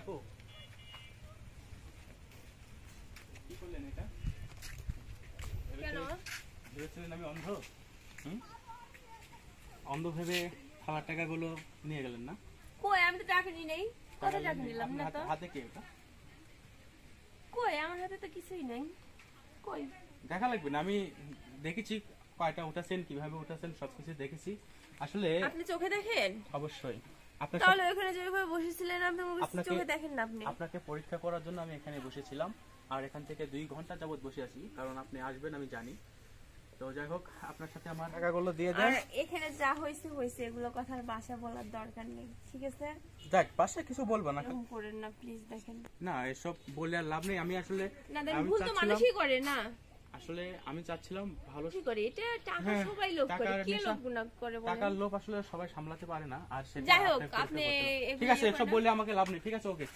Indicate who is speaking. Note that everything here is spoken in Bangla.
Speaker 1: আপু কি করলেন এটা? ভেবেছিলেন আমি অন্ধ? অন্ধ ভেবে খাবার টাকাগুলো নিয়ে গেলেন না?
Speaker 2: কই, আমি তো টাকা নিই নাই। কোথায় টাকা নিলাম না তো?
Speaker 1: হাতে কি এটা?
Speaker 2: কই, আমার হাতে তো কিছুই নাই। কই
Speaker 1: দেখা লাগবে না, আমি দেখেছি কয়টা উঠাছেন, কিভাবে উঠাছেন, সবকিছু দেখেছি। আসলে
Speaker 2: আপনি চোখে দেখেন?
Speaker 1: অবশ্যই।
Speaker 2: তাহলে ওখানে যেভাবে বসেছিলেন আপনি চোখে দেখেন না?
Speaker 1: আপনাকে পরীক্ষা করার জন্য আমি এখানে বসেছিলাম, আর এখান থেকে 2 ঘন্টা যাবত বসে আছি, কারণ আপনি আসবেন আমি জানি। তো যাই হোক, আপনার সাথে আমার টাকাগুলো দিয়ে দেন।
Speaker 2: এখানে যা হয়েছে এগুলো কথার বাসা বলার দরকার নেই, ঠিক আছে?
Speaker 1: দেখ, বাসা কিছু বলবো না,
Speaker 2: এরকম করেন না প্লিজ। দেখেন
Speaker 1: না, এসব বলে আর লাভ নেই। আমি আসলে
Speaker 2: ভুল তো মানুষই করে না।
Speaker 1: আসলে আমি চাচ্ছিলাম ভালো
Speaker 2: কি করে, এটা টাকা সবাই লোভ করে, কে লোভ না করে বলেন?
Speaker 1: টাকার লোভ আসলে সবাই সামলাতে পারে না, আর সেটা
Speaker 2: যাই হোক, আপনি
Speaker 1: ঠিক আছে, এসব বলে আমাকে লাভ নেই। ঠিক আছে, ওকে।